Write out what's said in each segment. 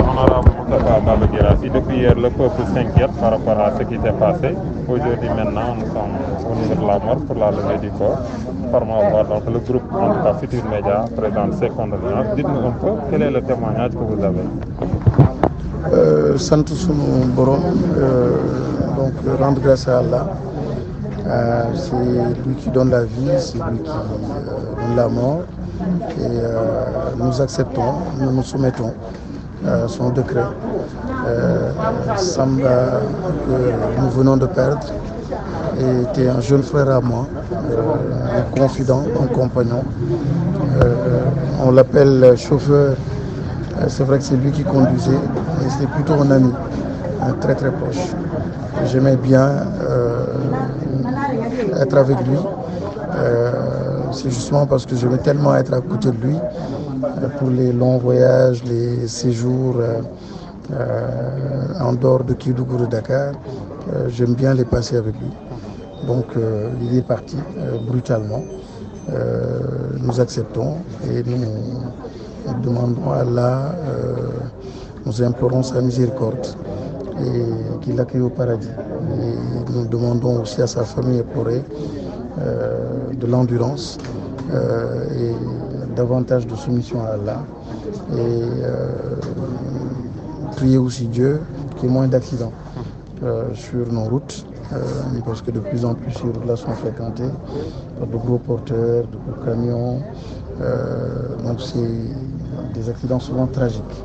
Honorable Moustapha Baba Guirassy, depuis hier, le peuple s'inquiète par rapport à ce qui s'est passé. Aujourd'hui, maintenant, nous sommes au niveau de la mort pour la levée du corps. Par ma voix, donc le groupe, en tout cas Futur Média, présente ses condoléances. Dites-nous un peu, quel est le témoignage que vous avez? Sant sunu borom, donc rendre grâce à Allah. C'est lui qui donne la vie, c'est lui qui donne la mort. Et nous acceptons, nous nous soumettons à son décret. Samba, que nous venons de perdre, était un jeune frère à moi, un confident, un compagnon. On l'appelle chauffeur. C'est vrai que c'est lui qui conduisait, mais c'est plutôt un ami, un très très proche. J'aimais bien être avec lui. C'est justement parce que j'aimais tellement être à côté de lui pour les longs voyages, les séjours en dehors de Kédougou, de Dakar. J'aime bien les passer avec lui. Donc il est parti brutalement. Nous acceptons et nous demandons à Allah, nous implorons sa miséricorde et qu'il l'accueille au paradis. Et nous demandons aussi à sa famille éplorée de l'endurance et davantage de soumission à Allah. Et prier aussi Dieu qu'il y ait moins d'accidents sur nos routes. Parce que de plus en plus ces routes-là sont fréquentées par de gros porteurs, de gros camions. Donc c'est des accidents souvent tragiques.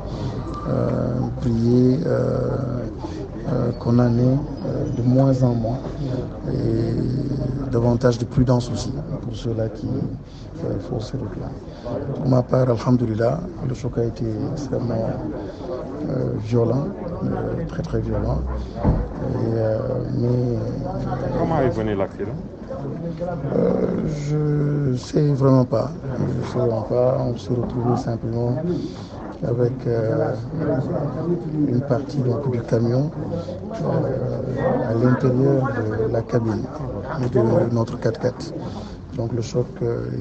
Prier qu'on en ait de moins en moins et davantage de prudence aussi pour ceux-là qui font ces routes-là. Pour ma part, alhamdoulilah, le choc a été extrêmement violent, très très violent. Mais comment est venu l'accident? Je ne sais vraiment pas. On s'est retrouvé simplement avec une partie donc, du camion à l'intérieur de la cabine de notre 4x4. Donc le choc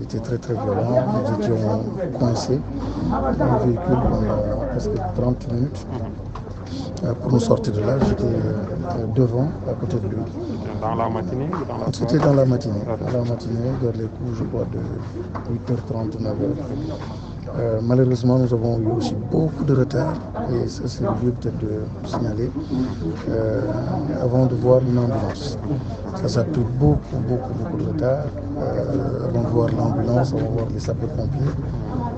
était très très violent. Nous étions coincés dans le véhicule pendant presque 30 minutes. Pour nous sortir de là, j'étais devant, à côté de lui. Dans la matinée ou dans la soirée? C'était dans la matinée. Dans la matinée, vers les coups, je crois, de 8h30, 9h. Malheureusement, nous avons eu aussi beaucoup de retard, et ça c'est le lieu peut-être de signaler, avant de voir une ambulance. Ça a pris beaucoup de retard, avant de voir l'ambulance, avant de voir les sapeurs-pompiers.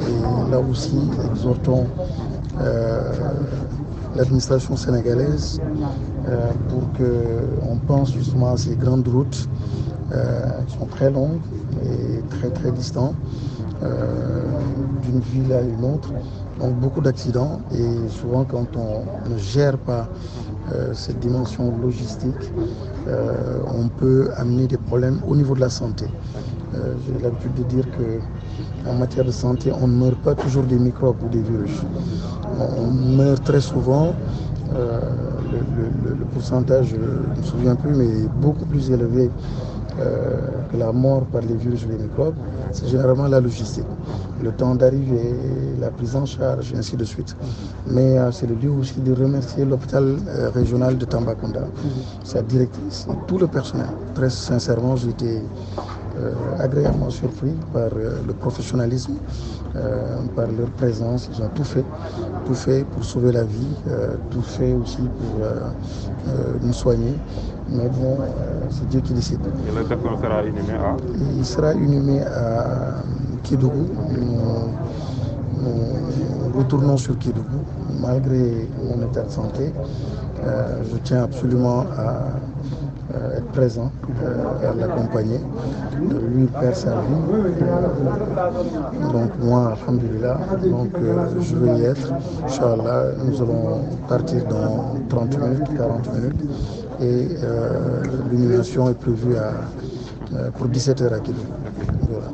Et là aussi, exhortons l'administration sénégalaise pour qu'on pense justement à ces grandes routes qui sont très longues et très très distantes d'une ville à une autre. Donc beaucoup d'accidents et souvent quand on ne gère pas cette dimension logistique, on peut amener des problèmes au niveau de la santé. J'ai l'habitude de dire qu'en matière de santé, on ne meurt pas toujours des microbes ou des virus. On meurt très souvent, le pourcentage, je ne me souviens plus, mais beaucoup plus élevé que la mort par les virus ou les microbes, c'est généralement la logistique. Le temps d'arriver, la prise en charge, et ainsi de suite. Mais c'est le lieu aussi de remercier l'hôpital régional de Tambacounda, sa directrice et tout le personnel. Très sincèrement, j'ai été agréablement surpris par le professionnalisme, par leur présence. Ils ont tout fait pour sauver la vie, tout fait aussi pour nous soigner. Mais bon, c'est Dieu qui décide. Et le défunt sera inhumé à? Il sera inhumé à Kédougou. Nous retournons sur Kédougou, malgré mon état de santé. Je tiens absolument à être présent, à l'accompagner. Lui perd sa vie. Donc moi, alhamdoulilah, je vais y être. Inch'Allah, nous allons partir dans 30 minutes, 40 minutes. Et l'inhumation est prévue pour 17h à Kédougou. Voilà.